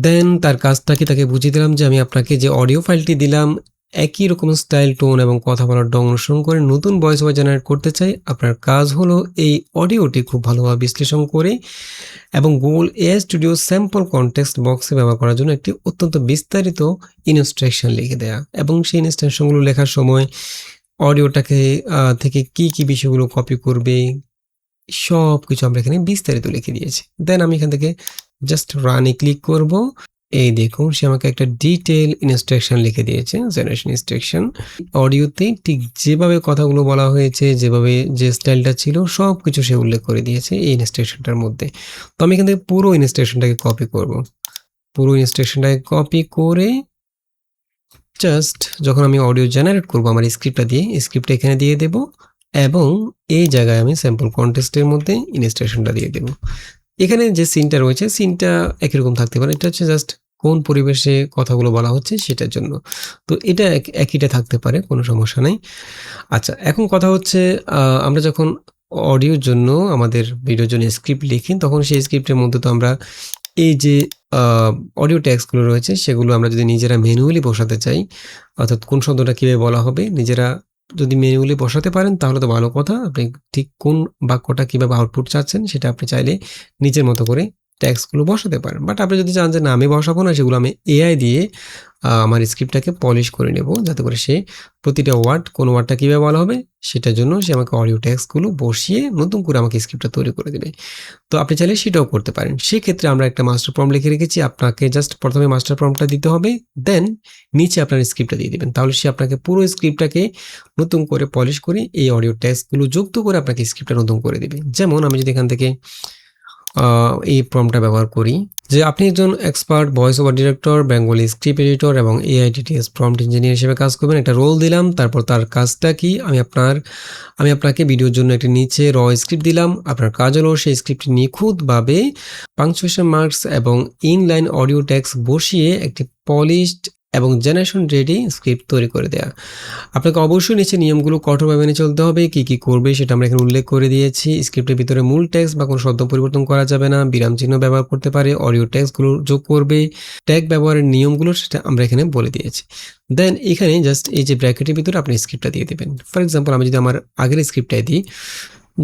দেন তার কাজটাকে তাকে বুঝিয়ে দিলাম যে আমি আপনাকে যে অডিও ফাইলটি দিলাম একই রকম স্টাইল, টোন এবং কথা বলার ঢং অনুসরণ করে নতুন ভয়েস ওভার জেনারেট করতে চাই। আপনার কাজ হলো এই অডিওটি খুব ভালোভাবে বিশ্লেষণ করে এবং Google AI studio sample context বক্সে ব্যবহার করার জন্য একটি অত্যন্ত বিস্তারিত ইনস্ট্রাকশন লিখে দেয়া, এবং সেই ইনস্ট্রাকশনগুলো লেখার সময় অডিওটাকে থেকে কি কি বিষয়গুলো কপি করবে সব কিছু আমরা এখানে বিস্তারিত লিখে দিয়েছি। দেন আমি এখান থেকে জাস্ট রানে ক্লিক করব। এই দেখুন সে আমাকে একটা ডিটেল ইনস্ট্রাকশন লিখে দিয়েছে, জেনারেশন ইনস্ট্রাকশন। অডিওতে ঠিক যেভাবে কথাগুলো বলা হয়েছে, যেভাবে যে স্টাইলটা ছিল সব কিছু সে উল্লেখ করে দিয়েছে এই ইনস্ট্রাকশনটার মধ্যে। তো আমি এখান থেকে পুরো ইনস্ট্রাকশনটাকে কপি করব। পুরো ইনস্ট্রাকশনটাকে কপি করে জাস্ট যখন আমি অডিও জেনারেট করব আমার স্ক্রিপ্টটা দিয়ে, স্ক্রিপ্টটা এখানে দিয়ে দেব। এবং এই জায়গায় আমি স্যাম্পল কন্টেস্টের মধ্যে ইনস্ট্রাকশনটা দিয়ে দেব। এখানে যে সিনটা রয়েছে সিনটা একই রকম থাকতে পারে, এটা হচ্ছে জাস্ট কোন পরিবেশে কথাগুলো বলা হচ্ছে সেটার জন্য। তো এটা একইটা থাকতে পারে, কোনো সমস্যা নেই। আচ্ছা, এখন কথা হচ্ছে আমরা যখন অডিওর জন্য আমাদের ভিডিওর জন্য স্ক্রিপ্ট লিখি তখন সেই স্ক্রিপ্টের মধ্যে তো আমরা এই যে অডিও ট্যাক্সগুলো রয়েছে সেগুলো আমরা যদি নিজেরা ম্যানুয়ালি বসাতে চাই, অর্থাৎ কোন শব্দটা কীভাবে বলা হবে নিজেরা যদি ম্যানুয়ালি বসাতে পারেন তাহলে তো ভালো কথা। আপনি ঠিক কোন বাক্যটা কীভাবে আউটপুট চাচ্ছেন সেটা আপনি চাইলে নিজের মতো করে ট্যাক্সগুলো বসাতে পারেন। বাট আপনি যদি চান যে না আমি বসাবো না, সেগুলো আমি এআই দিয়ে আমার স্ক্রিপ্টটাকে পলিশ করে নেব, যাতে করে সে প্রতিটা ওয়ার্ড কোন ওয়ার্ডটা কীভাবে বলা হবে সেটার জন্য সে আমাকে অডিও ট্যাক্সগুলো বসিয়ে নতুন করে আমাকে স্ক্রিপ্টটা তৈরি করে দেবে। তো আপনি চাইলে সেটাও করতে পারেন। সেক্ষেত্রে আমরা একটা মাস্টার প্রম্পট লিখে রেখেছি, আপনাকে জাস্ট প্রথমে মাস্টার প্রম্পটটা দিতে হবে, দেন নিচে আপনার স্ক্রিপ্টটা দিয়ে দেবেন। তাহলে সে আপনাকে পুরো স্ক্রিপ্টটাকে নতুন করে পলিশ করে এই অডিও ট্যাক্সগুলো যুক্ত করে আপনাকে স্ক্রিপ্টটা নতুন করে দেবে। যেমন আমি যদি এখান থেকে এই প্রম্পটটা ব্যবহার করি যে আপনি একজন expert voice over director, Bengali script editor এবং এআইটিটিএস প্রম্পট ইঞ্জিনিয়ার হিসেবে কাজ করবেন, একটা রোল দিলাম। তারপর তার কাজটা কি আমি আপনাকে ভিডিওর জন্য একটি নিচে র স্ক্রিপ্ট দিলাম। আপনার কাজ হলো সেই স্ক্রিপ্টটি নিখুঁতভাবে পাংচুয়েশন মার্কস এবং ইনলাইন অডিও ট্যাক্স বসিয়ে একটি পলিশড এবং জেনারেশন রেডি স্ক্রিপ্ট তৈরি করে দেওয়া। আপনাকে অবশ্যই নিচে নিয়মগুলো কঠোরভাবে মেনে চলতে হবে। কি কি করবে সেটা আমরা এখানে উল্লেখ করে দিয়েছি। স্ক্রিপ্টের ভিতরে মূল টেক্সট বা কোনো শব্দ পরিবর্তন করা যাবে না, বিরাম চিহ্ন ব্যবহার করতে পারে, অডিও ট্যাক্সগুলো যোগ করবে, ট্যাগ ব্যবহারের নিয়মগুলো সেটা আমরা এখানে বলে দিয়েছি। দেন এখানে জাস্ট এই যে ব্র্যাকেটের ভিতরে আপনি স্ক্রিপ্টটা দিয়ে দেবেন। ফর এক্সাম্পল আমি যদি আমার আগের স্ক্রিপ্টটাই দিই,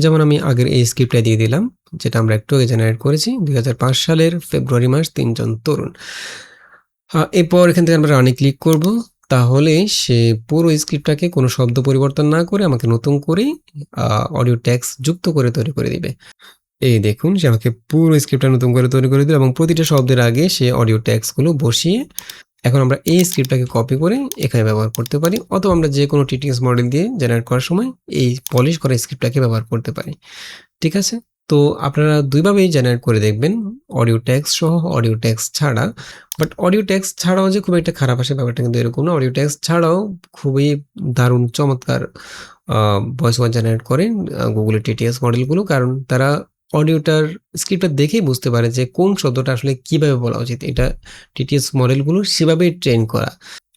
যেমন আমি আগের এই স্ক্রিপ্টটা দিয়ে দিলাম যেটা আমরা একটু আগে জেনারেট করেছি 2005 সালের ফেব্রুয়ারি মাস 3 জন তরুণ। এরপর এখান থেকে আমরা রানে ক্লিক করব, তাহলে সে পুরো স্ক্রিপ্টটাকে কোনো শব্দ পরিবর্তন না করে আমাকে নতুন করে অডিও ট্যাক্স যুক্ত করে তৈরি করে দিবে। এই দেখুন সে আমাকে পুরো স্ক্রিপ্টটা নতুন করে তৈরি করে দিল এবং প্রতিটা শব্দের আগে সে অডিও ট্যাক্সগুলো বসিয়ে এখন আমরা এই স্ক্রিপ্টটাকে কপি করে এখানে ব্যবহার করতে পারি, অথবা আমরা যে কোনো টিটিএস মডেল দিয়ে জেনারেট করার সময় এই পলিশ করা স্ক্রিপ্টটাকে ব্যবহার করতে পারি। ঠিক আছে, তো আপনারা দুইভাবেই জেনারেট করে দেখবেন, অডিও ট্যাক্স সহ, অডিও ট্যাক্স ছাড়া। বাট অডিও ট্যাক্স ছাড়াও যে খুব একটা খারাপ আসে ব্যাপারটা কিন্তু এরকম না। অডিও ট্যাক্স ছাড়াও খুবই দারুণ চমৎকার ভয়েস ওভার জেনারেট করে গুগলের টিটিএস মডেলগুলো, কারণ তারা অডিওটার স্ক্রিপ্টটা দেখেই বুঝতে পারে যে কোন শব্দটা আসলে কিভাবে বলা উচিত। এটা টিটিএস মডেলগুলো সেভাবেই ট্রেন করা।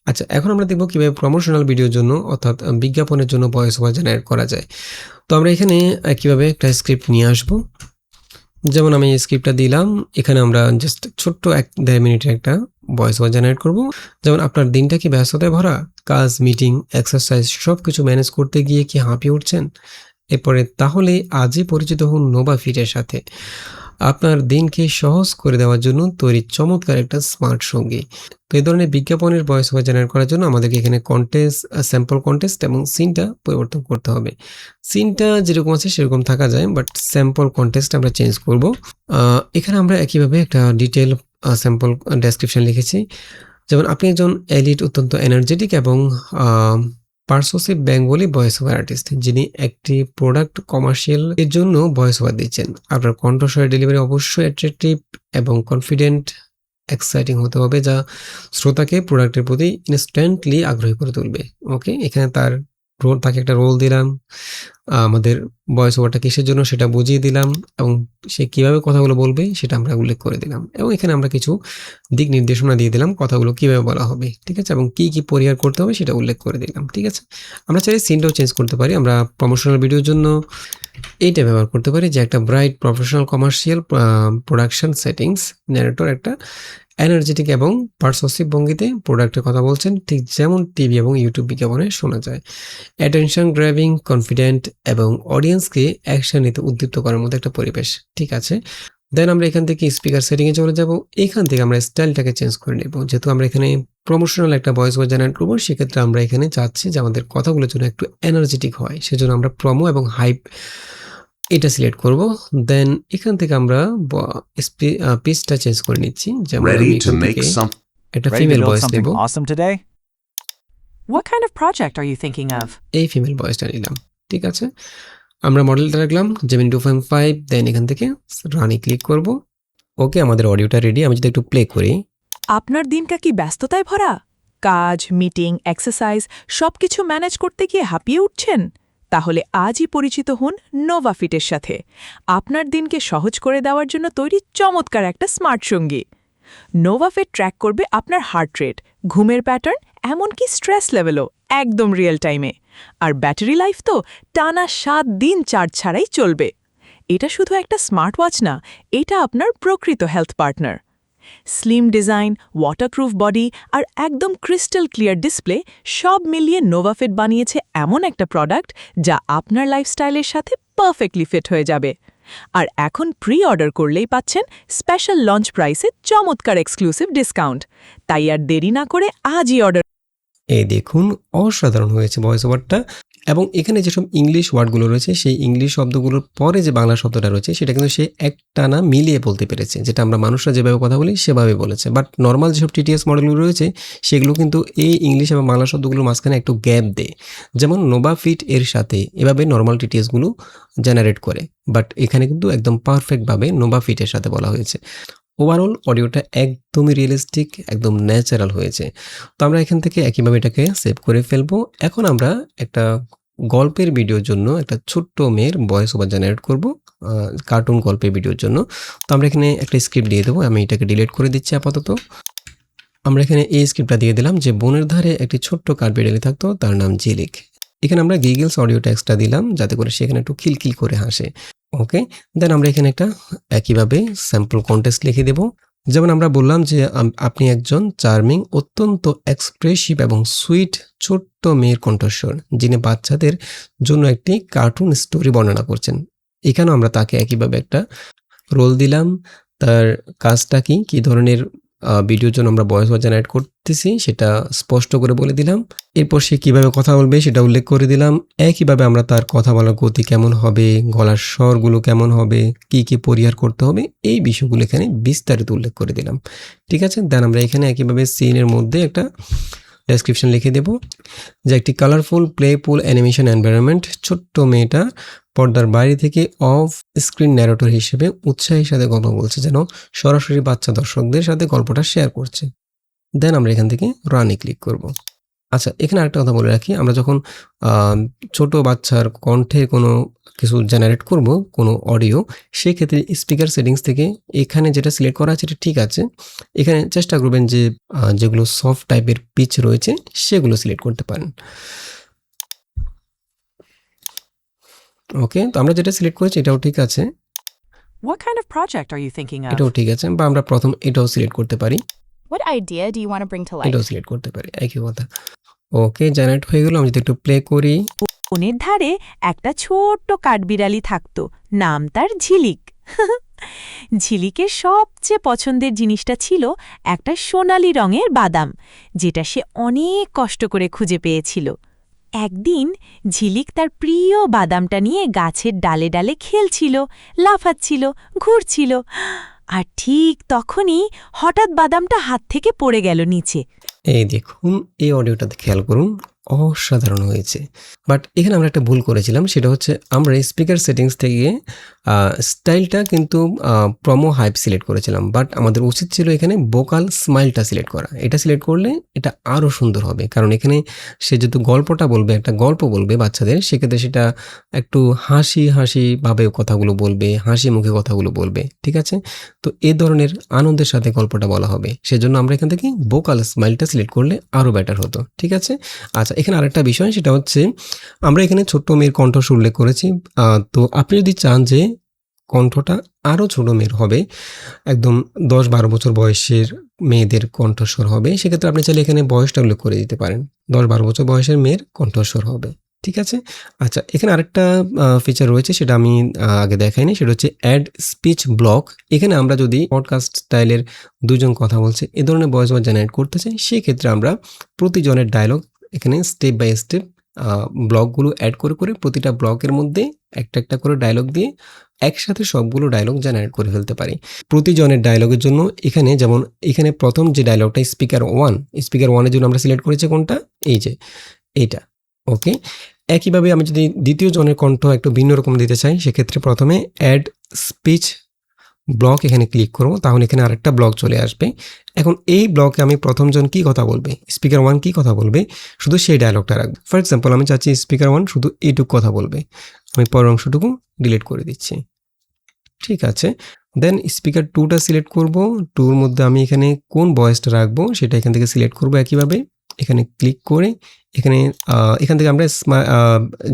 আচ্ছা, এখন আমরা দেখব কিভাবে প্রমোশনাল ভিডিওর জন্য অর্থাৎ বিজ্ঞাপনের জন্য ভয়েস ওভার জেনারেট করা যায়। তো আমরা এখানে কিভাবে একটা স্ক্রিপ্ট নিয়ে আসব, যেমন আমি এই স্ক্রিপ্টটা দিলাম, এখানে আমরা জাস্ট ছোট্ট 1-1.5 মিনিটের একটা ভয়েস ওভার জেনারেট করব। যেমন আপনার দিনটা কি ব্যস্ততায় ভরা, কাজ, মিটিং, এক্সারসাইজ সব কিছু ম্যানেজ করতে গিয়ে কি হাঁপিয়ে উঠছেন? এরপরে তাহলে আজই পরিচিত হন নোভা ফিটের সাথে, আপনার দিনকে সহজ করে দেওয়ার জন্য তৈরি চমৎকার একটা স্মার্ট সঙ্গী। তো এই ধরনের বিজ্ঞাপনের ভয়েস ওভার জেনারেট করার জন্য আমাদেরকে এখানে কন্টেস্ট, স্যাম্পল কন্টেস্ট এবং সিনটা পরিবর্তন করতে হবে। সিনটা যেরকম আছে সেরকম থাকা যায়, বাট স্যাম্পল কন্টেস্ট আমরা চেঞ্জ করব। এখানে আমরা একইভাবে একটা ডিটেল স্যাম্পল ডেসক্রিপশন লিখেছি। যেমন আপনি একজন এলিট, অত্যন্ত এনার্জেটিক এবং পারসুসিভ বেঙ্গলি ভয়েস ওভার আর্টিস্ট, যিনি একটি প্রোডাক্ট কমার্শিয়াল এর জন্য ভয়েস ওভার দিচ্ছেন। আপনার কণ্ঠস্বরের ডেলিভারি অবশ্যই অ্যাট্রাকটিভ এবং কনফিডেন্ট, এক্সাইটিং হতে হবে, যা শ্রোতাকে প্রোডাক্টের প্রতি ইনস্ট্যান্টলি আগ্রহী করে তুলবে। ওকে, এখানে তাকে একটা রোল দিলাম, আমাদের ভয়েস ওভারটা কিসের জন্য সেটা বুঝিয়ে দিলাম এবং সে কীভাবে কথাগুলো বলবে সেটা আমরা উল্লেখ করে দিলাম, এবং এখানে আমরা কিছু দিক নির্দেশনা দিয়ে দিলাম কথাগুলো কীভাবে বলা হবে। ঠিক আছে, এবং কী কী পরিহার করতে হবে সেটা উল্লেখ করে দিলাম। ঠিক আছে, আমরা চাইলে সিনটাও চেঞ্জ করতে পারি। আমরা প্রমোশনাল ভিডিওর জন্য এইটা ব্যবহার করতে পারি যে একটা bright professional commercial production settings, narrator একটা এনার্জেটিক এবং পারসুসিভ ভঙ্গিতে প্রোডাক্টের কথা বলছেন, ঠিক যেমন টিভি এবং ইউটিউব বিজ্ঞাপনে শোনা যায়। অ্যাটেনশন গ্র্যাবিং, কনফিডেন্ট এবং অডিয়েন্সকে অ্যাকশন নিতে উদ্দীপ্ত করার মতো একটা পরিবেশ। ঠিক আছে, দেন আমরা এখান থেকে স্পিকার সেটিংয়ে চলে যাব। এখান থেকে আমরা স্টাইলটাকে চেঞ্জ করে নেব। যেহেতু আমরা এখানে প্রমোশনাল একটা ভয়েস ওভার জেনারেট করবো, সেক্ষেত্রে আমরা এখানে চাচ্ছি যে আমাদের কথাগুলোর জন্য একটু এনার্জেটিক হয়, সেজন্য আমরা প্রমো এবং হাইপ এটা সিলেক্ট করব। দেন এখান থেকে আমরা পিচটা চেঞ্জ করে নিচ্ছি, যেমন আমি Ready to এখান make থেকে some একটা Ready to female build voice something দেব। awesome today? What kind of project are you thinking of? এই ফিমেল ভয়েসটা নিলাম। ঠিক আছে, আমরা মডেলটা রাখলাম Gemini 2.5, দেন এখান থেকে রানে ক্লিক করব। ওকে, আমাদের অডিওটা রেডি। আমি যদি একটু প্লে করি। আপনার দিনটা কি ব্যস্ততায় ভরা, কাজ, মিটিং, এক্সারসাইজ সবকিছু ম্যানেজ করতে গিয়ে হাঁপিয়ে উঠছেন? তাহলে আজই পরিচিত হন নোভাফিটের সাথে, আপনার দিনকে সহজ করে দেওয়ার জন্য তৈরি চমৎকার একটা স্মার্ট সঙ্গী। নোভাফিট ট্র্যাক করবে আপনার হার্ট রেট, ঘুমের প্যাটার্ন, এমনকি স্ট্রেস লেভেলও একদম রিয়েল টাইমে। আর ব্যাটারি লাইফ তো টানা 7 দিন চার্জ ছাড়াই চলবে। এটা শুধু একটা স্মার্ট ওয়াচ না, এটা আপনার প্রকৃত health partner. Slim design, waterproof body আর একদম ক্রিস্টাল ক্লিয়ার ডিসপ্লে সব মিলিয়ে নোভাফিট বানিয়েছে এমন একটা প্রোডাক্ট যা আপনার লাইফস্টাইলের সাথে পারফেক্টলি ফিট হয়ে যাবে। আর এখন প্রি অর্ডার করলেই পাচ্ছেন স্পেশাল লঞ্চ প্রাইসে চমৎকার এক্সক্লুসিভ ডিসকাউন্ট। তাই আর দেরি না করে আজই অর্ডার। এই দেখুন, অসাধারণ হয়েছে ভয়েস ওভারটা। এবং এখানে যেসব ইংলিশ ওয়ার্ডগুলো রয়েছে, সেই ইংলিশ শব্দগুলোর পরে যে বাংলা শব্দটা রয়েছে সেটা কিন্তু সে একটানা মিলিয়ে বলতে পেরেছে, যেটা আমরা মানুষরা যেভাবে কথা বলি সেভাবে বলেছে। বাট নর্মাল যেসব টিটিএস মডেলগুলো রয়েছে সেগুলো কিন্তু এই ইংলিশ এবং বাংলা শব্দগুলোর মাঝখানে একটু গ্যাপ দেয়। যেমন নোভাফিট এর সাথে এভাবে নর্মাল টিটিএসগুলো জেনারেট করে, বাট এখানে কিন্তু একদম পারফেক্টভাবে নোভাফিটের সাথে বলা হয়েছে। ওভারঅল অডিওটা একদমই রিয়েলিস্টিক, একদম ন্যাচারাল হয়েছে। তো আমরা এখান থেকে একইভাবে এটাকে সেভ করে ফেলবো। এখন আমরা একটা গল্পের ভিডিওর জন্য একটা ছোট্ট মেয়ের ভয়েস ওভার জেনারেট করব, কার্টুন গল্পের ভিডিওর জন্য। তো আমরা এখানে একটা স্ক্রিপ্ট দিয়ে দেবো, আমি এটাকে ডিলিট করে দিচ্ছি আপাতত। আমরা এখানে এই স্ক্রিপ্টটা দিয়ে দিলাম যে বনের ধারে একটি ছোট্ট কাঠবিড়ালি থাকতো, তার নাম ঝিলিক। এখানে আমরা গিগলস অডিও টেক্সটটা দিলাম যাতে করে সেখানে একটু খিলখিল করে হাসে। ওকে, দেন আমরা এখানে একটা একইভাবে স্যাম্পল কন্টেস্ট লিখে দেব। যেমন আমরা বললাম যে আপনি একজন চার্মিং, অত্যন্ত এক্সপ্রেসিভ এবং সুইট ছোট্ট মেয়ের কণ্ঠস্বর, যিনি বাচ্চাদের জন্য একটি কার্টুন স্টোরি বর্ণনা করছেন। এখানেও আমরা তাকে একইভাবে একটা রোল দিলাম, তার কাজটা কি ধরনের ভিডিওর জন্য আমরা ভয়েস ওভার জেনারেট করতেছি সেটা স্পষ্ট করে বলে দিলাম। এরপর সে কীভাবে কথা বলবে সেটা উল্লেখ করে দিলাম। একইভাবে আমরা তার কথা বলার গতি কেমন হবে, গলার স্বরগুলো কেমন হবে, কি পরিহার করতে হবে, এই বিষয়গুলো এখানে বিস্তারিত উল্লেখ করে দিলাম। ঠিক আছে, দেন আমরা এখানে একইভাবে সিনের মধ্যে একটা ডেসক্রিপশন লিখে দেব যে একটি কালারফুল প্লেফুল অ্যানিমেশন এনভায়রনমেন্ট, ছোট্ট মেয়েটা পর্দার বাইরে থেকে অফ স্ক্রিন ন্যারেটর হিসেবে উৎসাহের সাথে গল্প বলছে, যেন সরাসরি বাচ্চা দর্শকদের সাথে গল্পটা শেয়ার করছে। দেন আমরা এখান থেকে রানে ক্লিক করব। আচ্ছা, এখানে আরেকটা কথা বলে রাখি, আমরা যখন ছোট বাচ্চার কণ্ঠে কোনো কিছু জেনারেট করব, কোনো অডিও, সেক্ষেত্রে স্পিকার সেটিংস থেকে এখানে যেটা সিলেক্ট করা আছে এটা ঠিক আছে। এখানে চেষ্টা করবেন যে যেগুলো সফট টাইপের পিচ রয়েছে সেগুলো সিলেক্ট করতে পারেন। ওকে, তো আমরা যেটা সিলেক্ট করেছি এটাও ঠিক আছে, What kind of project are you thinking of? এটাও ঠিক আছে। বা আমরা প্রথম এটাও সিলেক্ট করতে পারি, What idea do you want to bring to life? এটাও সিলেক্ট করতে পারি, একই কথা। ওকে, জেনারেট হয়ে গেল। আমি যদি একটু প্লে করি। বনের ধারে একটা ছোট্ট কাঠবিড়ালি থাকতো, নাম তার ঝিলিক। ঝিলিকের সবচেয়ে পছন্দের জিনিসটা ছিল একটা সোনালি রঙের বাদাম, যেটা সে অনেক কষ্ট করে খুঁজে পেয়েছিল। একদিন ঝিলিক তার প্রিয় বাদামটা নিয়ে গাছের ডালে ডালে খেলছিল, লাফাচ্ছিল, ঘুরছিল। আর ঠিক তখনই হঠাৎ বাদামটা হাত থেকে পড়ে গেল নিচে। এই দেখুন, এই অডিওটাতে খেয়াল করুন, অসাধারণ হয়েছে। বাট এখানে আমরা একটা ভুল করেছিলাম, সেটা হচ্ছে আমরা স্পিকার সেটিংস থেকে স্টাইলটা কিন্তু প্রমো হাইপ সিলেক্ট করেছিলাম, বাট আমাদের উচিত ছিল এখানে ভোকাল স্মাইলটা সিলেক্ট করা। এটা সিলেক্ট করলে এটা আরও সুন্দর হবে, কারণ এখানে সে যেহেতু গল্পটা বলবে, একটা গল্প বলবে বাচ্চাদের, সেক্ষেত্রে সেটা একটু হাসিভাবে কথাগুলো বলবে, হাসি মুখে কথাগুলো বলবে। ঠিক আছে, তো এই ধরনের আনন্দের সাথে গল্পটা বলা হবে, সেজন্য আমরা এখান থেকে ভোকাল স্মাইলটা সিলেক্ট করলে আরও বেটার হতো। ঠিক আছে, আচ্ছা, এখানে আরেকটা বিষয়, সেটা হচ্ছে আমরা এখানে ছোট্ট মেয়ের কণ্ঠস্বর উল্লেখ করেছি। তো আপনি যদি চান যে কণ্ঠটা আরও ছোট মেয়ের হবে, একদম 10-12 বছর বয়সের মেয়েদের কণ্ঠস্বর হবে, সেক্ষেত্রে আপনি চাইলে এখানে বয়সটা উল্লেখ করে দিতে পারেন, 10-12 বছর বয়সের মেয়ের কণ্ঠস্বর হবে। ঠিক আছে, আচ্ছা, এখানে আরেকটা ফিচার রয়েছে, সেটা আমি আগে দেখাইনি, সেটা হচ্ছে অ্যাড স্পিচ ব্লক। এখানে আমরা যদি পডকাস্ট স্টাইলের দুজন কথা বলছে এ ধরনের ভয়েস ওভার জেনারেট করতে চাই, সেক্ষেত্রে আমরা প্রতিজনের ডায়লগ এখানে স্টেপ বাই স্টেপ ব্লকগুলো অ্যাড করে প্রতিটা ব্লকের মধ্যে একটা করে ডায়লগ দিয়ে একসাথে সবগুলো ডায়লগ জেনারেট করে ফেলতে পারি। প্রতিজনের ডায়লগের জন্য এখানে, যেমন এখানে প্রথম যে ডায়লগটা স্পিকার 1-এর জন্য আমরা সিলেক্ট করেছি কোনটা, এই যে এইটা। ওকে, একইভাবে আমি যদি দ্বিতীয় জনের কণ্ঠ একটু ভিন্ন রকম দিতে চাই, সেক্ষেত্রে প্রথমে অ্যাড স্পিচ ব্লক এখানে ক্লিক করব, তাহলে এখানে আরেকটা ব্লক চলে আসবে। এখন এই ব্লকে আমি প্রথমজন কি কথা বলবে, স্পিকার 1 কি কথা বলবে, শুধু সেই ডায়লগটা রাখবো। ফর এক্সাম্পল আমি চাচ্ছি স্পিকার 1 শুধু এইটুকু কথা বলবে, আমি পরের অংশটুকু ডিলিট করে দিচ্ছি। ঠিক আছে, দেন স্পিকার 2টা সিলেক্ট করব। 2-র মধ্যে আমি এখানে কোন ভয়েসটা রাখবো সেটা এখান থেকে সিলেক্ট করব। একইভাবে এখানে ক্লিক করে এখান থেকে আমরা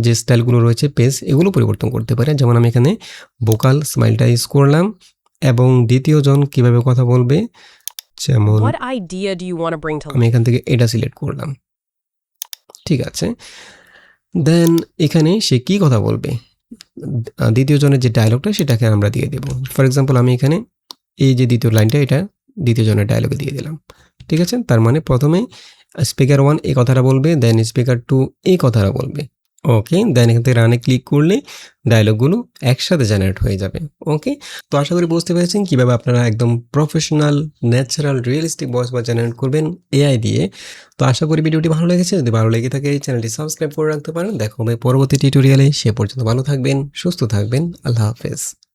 যে স্টাইলগুলো রয়েছে পেজ, এগুলো পরিবর্তন করতে পারি। যেমন আমি এখানে ভোকাল স্মাইলটা ইউজ করলাম, এবং দ্বিতীয়জন কিভাবে কথা বলবে, যেমন What idea do you want to bring to আমি এখান থেকে এটা সিলেক্ট করলাম। ঠিক আছে, দেন এখানে সে কি কথা বলবে, দ্বিতীয় জনের যে ডায়লগটা সেটাকে আমরা দিয়ে দেব। ফর এক্সাম্পল আমি এখানে এই যে দ্বিতীয় লাইনটা, এটা দ্বিতীয় জনের ডায়লগে দিয়ে দিলাম। ঠিক আছে, তার মানে প্রথমে স্পিকার 1 এই কথাটা বলবে, দেন স্পিকার 2 এই কথাটা বলবে। ওকে, দেন এখান থেকে রানে ক্লিক করলে ডায়লগগুলো একসাথে জেনারেট হয়ে যাবে। ওকে, তো আশা করি বুঝতে পেরেছেন কীভাবে আপনারা একদম professional, natural, realistic voice generate করবেন এআই দিয়ে। তো আশা করি ভিডিওটি ভালো লেগেছে। যদি ভালো লেগে থাকে এই চ্যানেলটি সাবস্ক্রাইব করে রাখতে পারেন। দেখা হবে পরবর্তী টিউটোরিয়ালে। সে পর্যন্ত ভালো থাকবেন, সুস্থ থাকবেন। আল্লাহ হাফেজ।